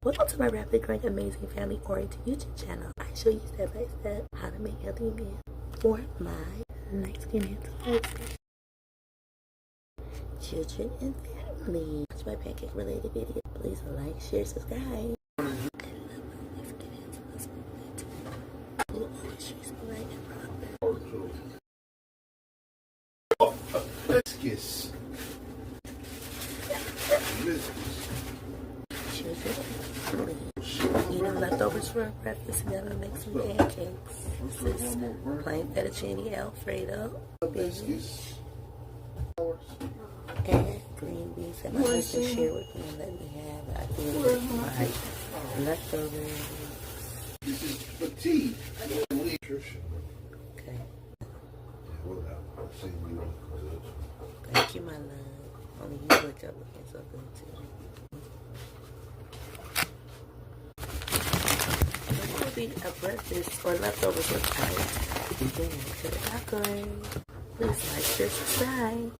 Welcome to my rapidly growing amazing family oriented YouTube channel. I show you step by step how to make healthy meals for my light skin handsome husband, children, and family. Watch my pancake related video. Please like, share, subscribe. I love my light skin handsome husband. Who always treats me right and proper. Let's kiss. Eating leftovers for breakfast, and then I'm gonna make some pancakes. This is plain fettuccine Alfredo, beans, and green beans that my husband shared with me and let me have. I did my leftovers. This is fatigue. Nutrition. Okay. Good. Thank you, my love. Only you look up looking so good too. A breakfast or leftovers with ice. Then to the background. Please like, share, subscribe.